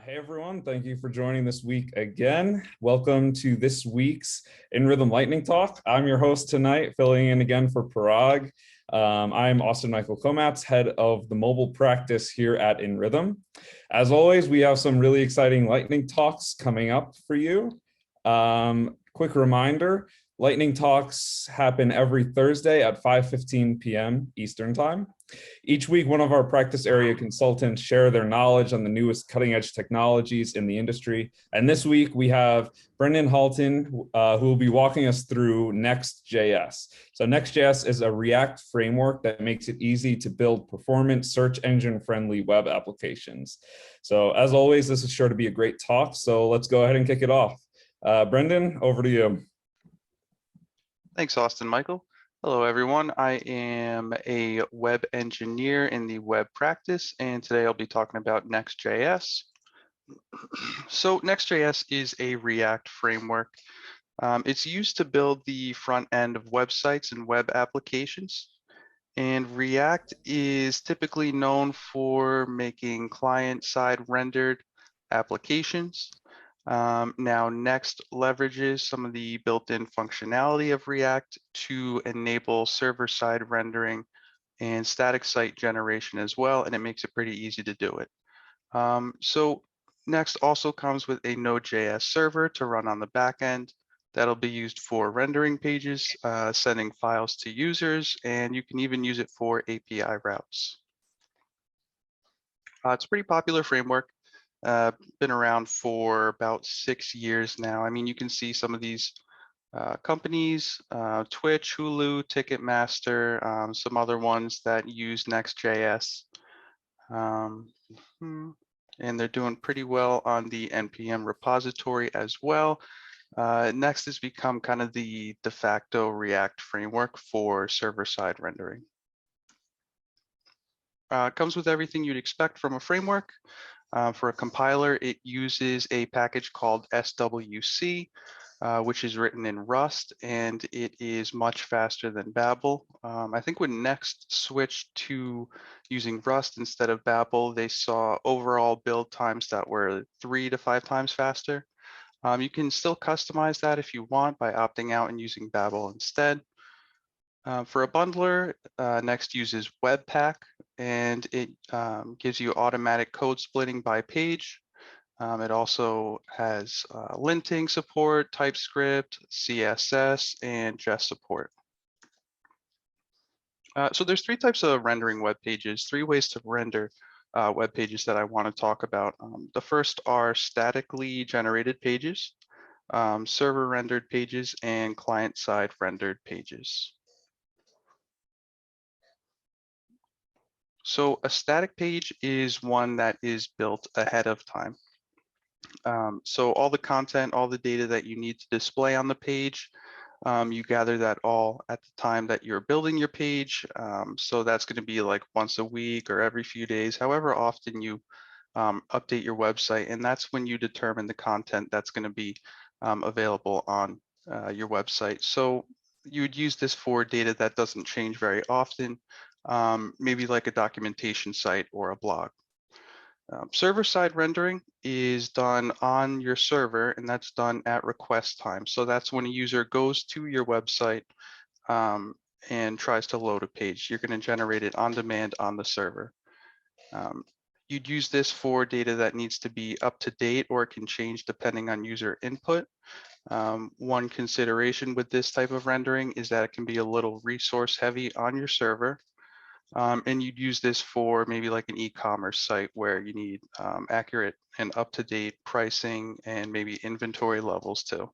Hey everyone, thank you for joining this week again. Welcome to this week's In Rhythm Lightning Talk. I'm your host tonight, filling in again for Parag. I'm Austin Michael Komatz, head of the mobile practice here at In Rhythm. As always, we have some really exciting lightning talks coming up for you. Quick reminder, lightning talks happen every Thursday at 5:15 p.m. Eastern Time. Each week, one of our practice area consultants share their knowledge on the newest cutting edge technologies in the industry. And this week we have Brendan Halton, who will be walking us through NextJs. So NextJs is a React framework that makes it easy to build performant search engine friendly web applications. So as always, this is sure to be a great talk. So let's go ahead and kick it off. Brendan, over to you. Thanks, Austin Michael. Hello, everyone. I am a web engineer in the web practice, and today I'll be talking about Next.js. So Next.js is a React framework. It's used to build the front end of websites and web applications. And React is typically known for making client-side rendered applications. Now, Next leverages some of the built-in functionality of React to enable server-side rendering and static site generation as well, and it makes it pretty easy to do it. So Next also comes with a Node.js server to run on the back end. That'll be used for rendering pages, sending files to users, and you can even use it for API routes. It's a pretty popular framework. Been around for about 6 years now. I mean, you can see some of these companies, Twitch, Hulu, Ticketmaster, some other ones that use Next.js. And they're doing pretty well on the NPM repository as well. Next has become kind of the de facto React framework for server-side rendering. Comes with everything you'd expect from a framework. For a compiler, it uses a package called SWC, which is written in Rust, and it is much faster than Babel. I think when Next switched to using Rust instead of Babel, they saw overall build times that were 3 to 5 times faster. You can still customize that if you want by opting out and using Babel instead. For a bundler, Next uses Webpack, and it gives you automatic code splitting by page. It also has linting support, TypeScript, CSS, and Jest support. So there's 3 types of rendering web pages, 3 ways to render web pages that I want to talk about. The first are statically generated pages, server rendered pages, and client-side rendered pages. So a static page is one that is built ahead of time. So all the content, all the data that you need to display on the page, you gather that all at the time that you're building your page. So that's going to be like once a week or every few days, however often you update your website. And that's when you determine the content that's going to be available on your website. So you would use this for data that doesn't change very often. Maybe like a documentation site or a blog. Server-side rendering is done on your server, and that's done at request time. So that's when a user goes to your website and tries to load a page. You're going to generate it on demand on the server. You'd use this for data that needs to be up to date or can change depending on user input. One consideration with this type of rendering is that it can be a little resource heavy on your server. And you'd use this for maybe like an e-commerce site where you need accurate and up-to-date pricing and maybe inventory levels too.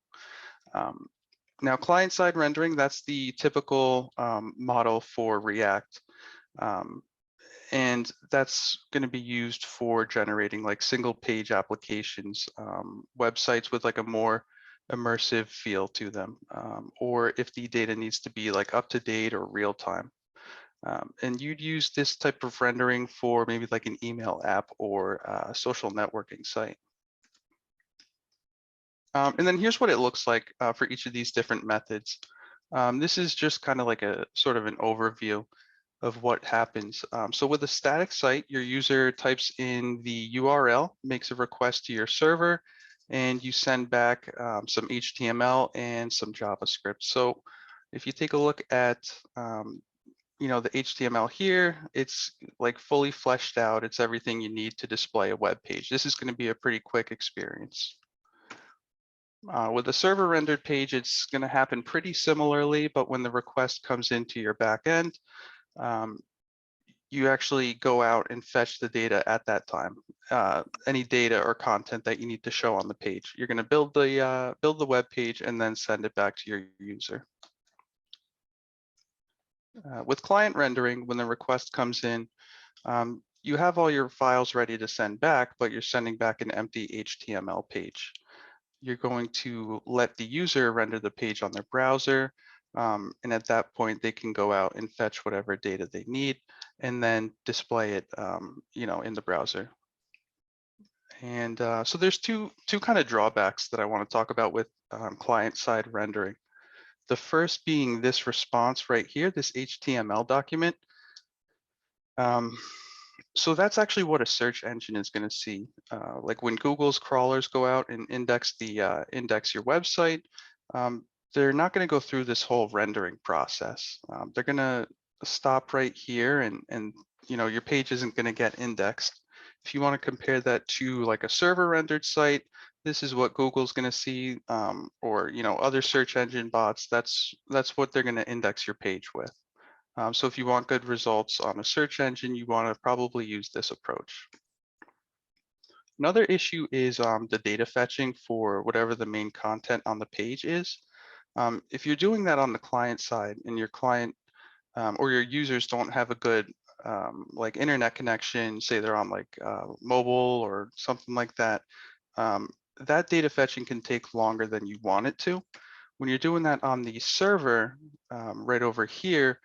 Now, client-side rendering, that's the typical model for React. And that's going to be used for generating like single page applications, websites with like a more immersive feel to them, or if the data needs to be like up to date or real time. And you'd use this type of rendering for maybe like an email app or a social networking site. And then here's what it looks like for each of these different methods. This is just kind of like a sort of an overview. of what happens. So with a static site, your user types in the URL, makes a request to your server, and you send back some HTML and some JavaScript. So if you take a look at the HTML here, it's like fully fleshed out. It's everything you need to display a web page. This is going to be a pretty quick experience. With a server rendered page, it's going to happen pretty similarly, but when the request comes into your backend, you actually go out and fetch the data at that time. Any data or content that you need to show on the page. You're going to build the web page and then send it back to your user. With client rendering, when the request comes in, you have all your files ready to send back, but you're sending back an empty HTML page. You're going to let the user render the page on their browser. And at that point, they can go out and fetch whatever data they need and then display it, in the browser. And so there's two kind of drawbacks that I want to talk about with client-side rendering. The first being this response right here, this HTML document. So that's actually what a search engine is going to see. Like when Google's crawlers go out and index your website, they're not going to go through this whole rendering process. They're going to stop right here, and your page isn't going to get indexed. If you want to compare that to like a server rendered site, this is what Google's going to see, or other search engine bots. That's what they're going to index your page with. So if you want good results on a search engine, you want to probably use this approach. Another issue is the data fetching for whatever the main content on the page is. If you're doing that on the client side and your client or your users don't have a good like internet connection, say they're on like mobile or something like that, that data fetching can take longer than you want it to. When you're doing that on the server right over here,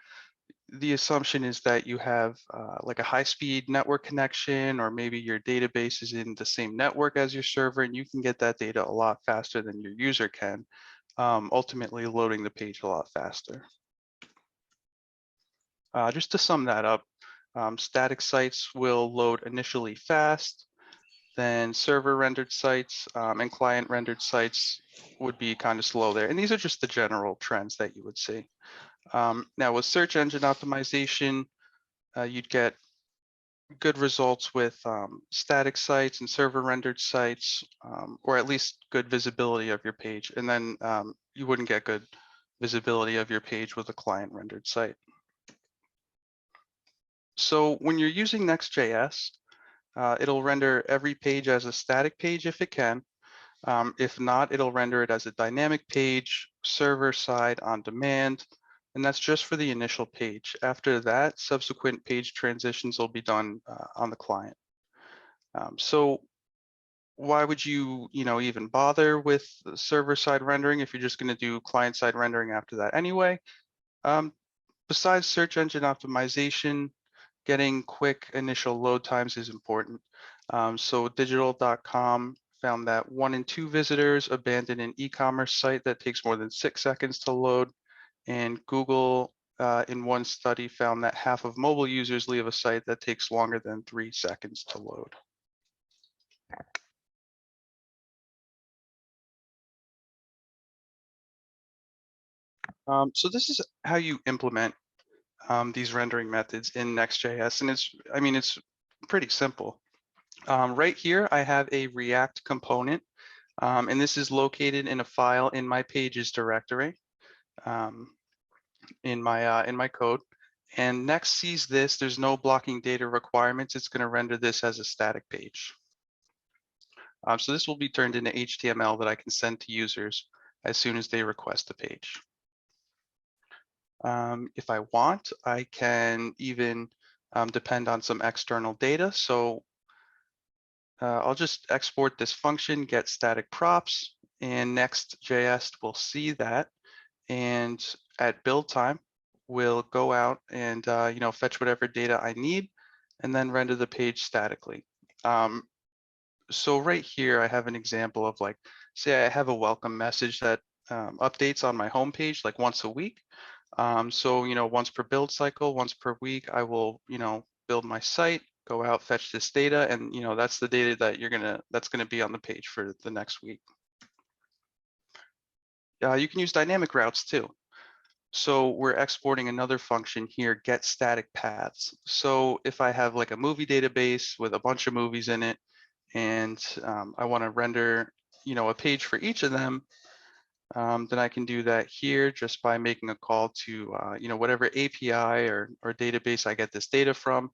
the assumption is that you have like a high-speed network connection, or maybe your database is in the same network as your server, and you can get that data a lot faster than your user can, ultimately loading the page a lot faster. Just to sum that up, static sites will load initially fast, then server rendered sites and client rendered sites would be kind of slow there. And these are just the general trends that you would see. Now with search engine optimization, you'd get good results with static sites and server rendered sites, or at least good visibility of your page. And then you wouldn't get good visibility of your page with a client rendered site. So when you're using Next.js, it'll render every page as a static page if it can. If not, it'll render it as a dynamic page, server side on demand, and that's just for the initial page. After that, subsequent page transitions will be done on the client. So why would you, even bother with server-side rendering if you're just going to do client-side rendering after that anyway? Besides search engine optimization, getting quick initial load times is important. So digital.com found that 1 in 2 visitors abandon an e-commerce site that takes more than 6 seconds to load. And Google, in one study, found that half of mobile users leave a site that takes longer than 3 seconds to load. So this is how you implement these rendering methods in Next.js, and it's pretty simple. Right here, I have a React component, and this is located in a file in my pages directory. In my code, and Next sees this. There's no blocking data requirements. It's going to render this as a static page. So this will be turned into HTML that I can send to users as soon as they request the page. If I want, I can even depend on some external data. So I'll just export this function, get static props, and Next.js will see that. And at build time, we'll go out and fetch whatever data I need, and then render the page statically. So right here, I have an example of like, say I have a welcome message that updates on my homepage like once a week. So, once per build cycle, once per week, I will, build my site, go out, fetch this data, and that's the data that that's gonna be on the page for the next week. You can use dynamic routes too. So we're exporting another function here, get static paths. So if I have like a movie database with a bunch of movies in it, and I want to render, a page for each of them, then I can do that here just by making a call to, whatever API or database I get this data from.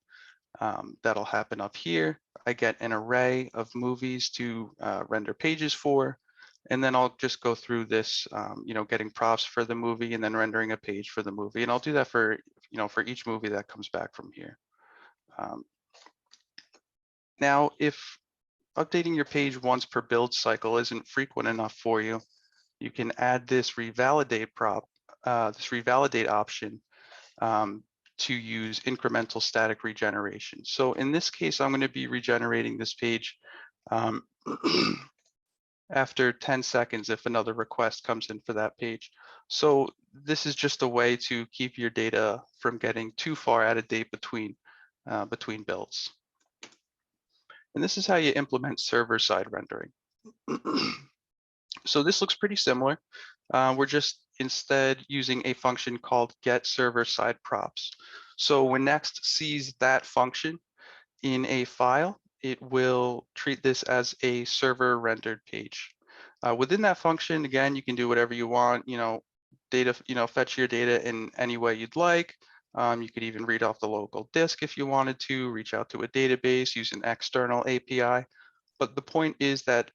That'll happen up here. I get an array of movies to render pages for, and then I'll just go through this, getting props for the movie and then rendering a page for the movie. And I'll do that for, for each movie that comes back from here. Now, if updating your page once per build cycle isn't frequent enough for you, you can add this revalidate option to use incremental static regeneration. So in this case, I'm going to be regenerating this page after 10 seconds if another request comes in for that page. So this is just a way to keep your data from getting too far out of date between builds. And this is how you implement server-side rendering. So this looks pretty similar. We're just instead using a function called get server-side props. So when Next sees that function in a file, it will treat this as a server rendered page. Within that function, again, you can do whatever you want, fetch your data in any way you'd like. You could even read off the local disk if you wanted to, reach out to a database, use an external API. But the point is that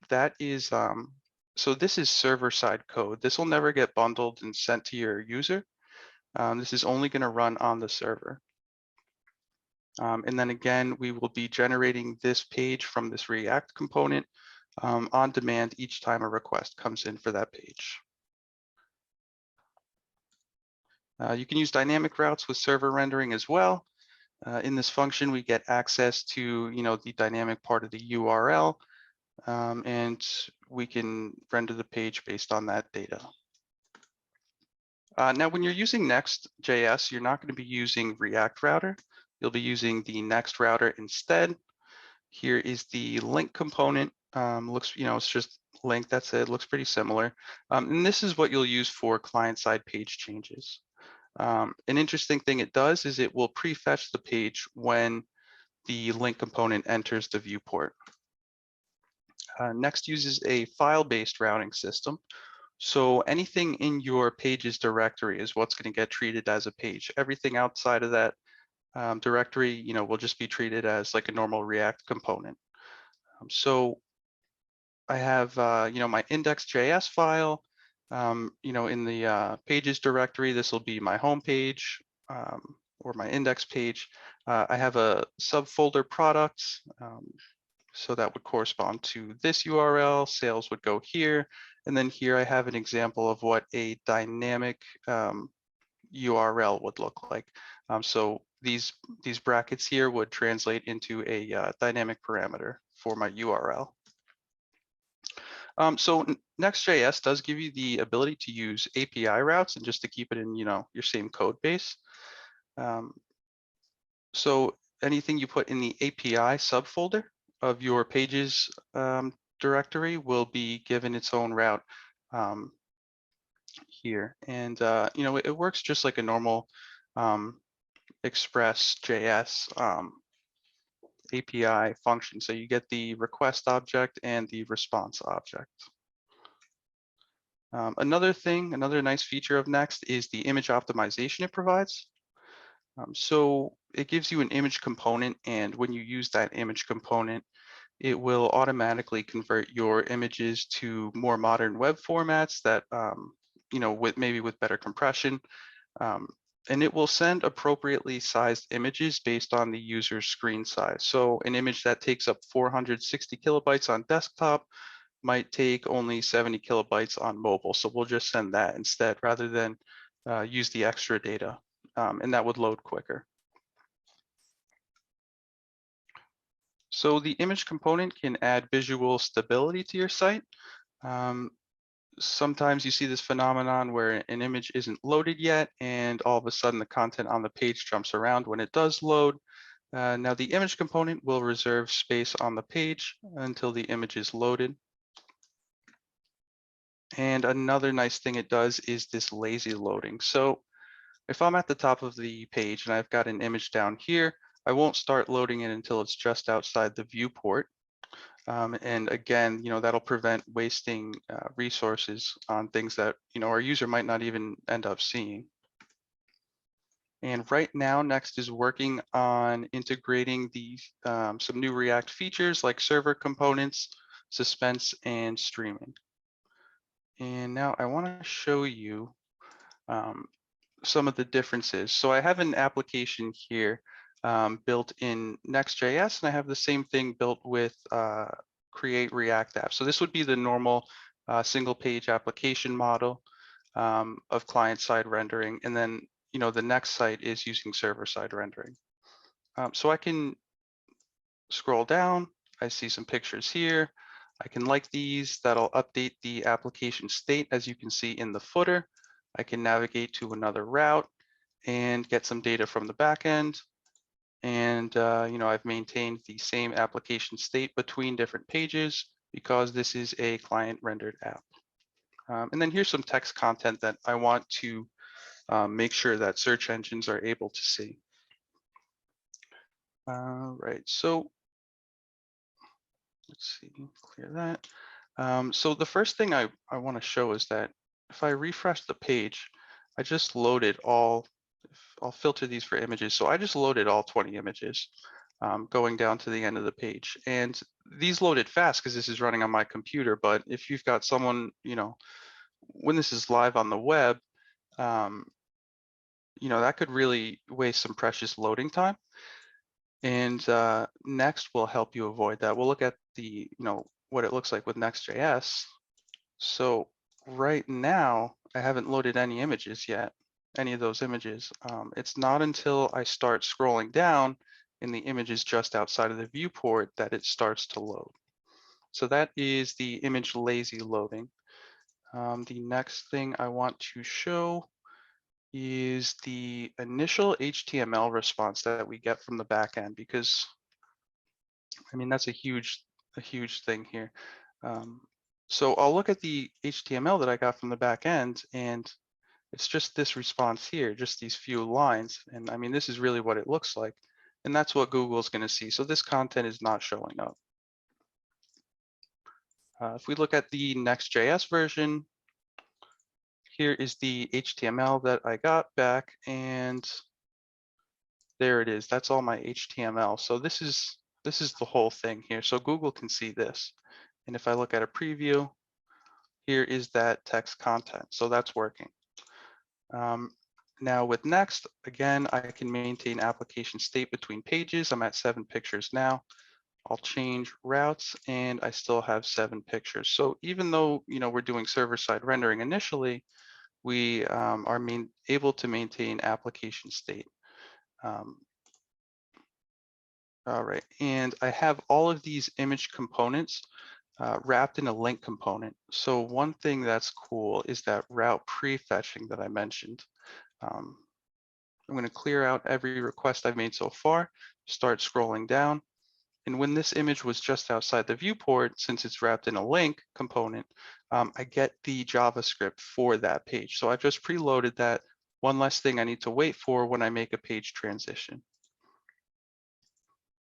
so this is server-side code. This will never get bundled and sent to your user. This is only going to run on the server. And then again, we will be generating this page from this React component on demand each time a request comes in for that page. You can use dynamic routes with server rendering as well. In this function, we get access to the dynamic part of the URL, and we can render the page based on that data. Now, when you're using Next.js, you're not going to be using React Router. You'll be using the Next router instead. Here is the link component. Looks, it's just link, that's it, looks pretty similar. And this is what you'll use for client-side page changes. An interesting thing it does is it will prefetch the page when the link component enters the viewport. Next uses a file-based routing system. So anything in your pages directory is what's going to get treated as a page. Everything outside of that directory, will just be treated as like a normal React component. So I have, my index.js file, in the pages directory. This will be my home page or my index page. I have a subfolder products. So that would correspond to this URL. Sales would go here. And then here I have an example of what a dynamic URL would look like. So these brackets here would translate into a dynamic parameter for my URL. So Next.js does give you the ability to use API routes and just to keep it in your same code base. So anything you put in the API subfolder of your pages directory will be given its own route here. And it works just like a normal Express.js API function. So you get the request object and the response object. Another nice feature of Next is the image optimization it provides. So it gives you an image component, and when you use that image component, it will automatically convert your images to more modern web formats that, maybe with better compression. And it will send appropriately sized images based on the user's screen size. So an image that takes up 460 kilobytes on desktop might take only 70 kilobytes on mobile. So we'll just send that instead rather than use the extra data, and that would load quicker. So the image component can add visual stability to your site. sometimes you see this phenomenon where an image isn't loaded yet, and all of a sudden the content on the page jumps around when it does load. Now the image component will reserve space on the page until the image is loaded. And another nice thing it does is this lazy loading. So if I'm at the top of the page and I've got an image down here, I won't start loading it until it's just outside the viewport. And again, that'll prevent wasting resources on things that, our user might not even end up seeing. And right now, Next is working on integrating some new React features like server components, suspense, and streaming. And now I want to show you some of the differences. So I have an application here built in Next.js, and I have the same thing built with Create React App. So this would be the normal single page application model of client-side rendering. And then, the next site is using server-side rendering. So I can scroll down. I see some pictures here. I can like these. That'll update the application state, as you can see in the footer. I can navigate to another route and get some data from the backend. And I've maintained the same application state between different pages because this is a client rendered app. And then here's some text content that I want to make sure that search engines are able to see. Right, so let's see, clear that. So the first thing I want to show is that if I refresh the page, I just loaded I'll filter these for images. So I just loaded all 20 images going down to the end of the page. And these loaded fast because this is running on my computer. But if you've got someone, when this is live on the web, that could really waste some precious loading time. And Next will help you avoid that. We'll look at what it looks like with Next.js. So right now, I haven't loaded any images yet, any of those images. It's not until I start scrolling down and the image is just outside of the viewport that it starts to load. So that is the image lazy loading. The next thing I want to show is the initial HTML response that we get from the backend, because that's a huge thing here. So I'll look at the HTML that I got from the backend, and it's just this response here, just these few lines. And this is really what it looks like. And that's what Google's going to see. So this content is not showing up. If we look at the Next.js version, here is the HTML that I got back, and there it is. That's all my HTML. So this is the whole thing here. So Google can see this. And if I look at a preview, here is that text content. So that's working. Now with Next, again, I can maintain application state between pages. I'm at 7 pictures now. I'll change routes and I still have 7 pictures. So even though we're doing server-side rendering initially, we are able to maintain application state. All right, and I have all of these image components wrapped in a link component. So one thing that's cool is that route prefetching that I mentioned. I'm going to clear out every request I've made so far, start scrolling down. And when this image was just outside the viewport, since it's wrapped in a link component, I get the JavaScript for that page. So I've just preloaded that. One less thing I need to wait for when I make a page transition.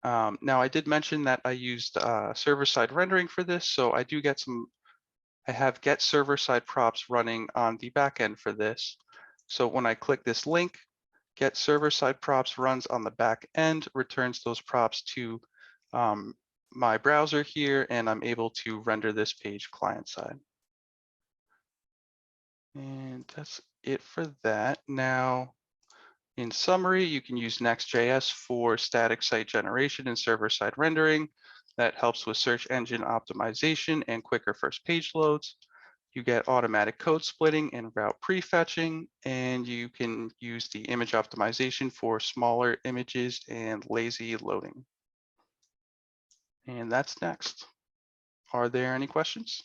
Now I did mention that I used server-side rendering for this. So I do get I have get server-side props running on the backend for this. So when I click this link, get server-side props runs on the back end, returns those props to my browser here, and I'm able to render this page client-side. And that's it for that. Now, in summary, you can use Next.js for static site generation and server-side rendering. That helps with search engine optimization and quicker first page loads. You get automatic code splitting and route prefetching, and you can use the image optimization for smaller images and lazy loading. And that's Next. Are there any questions?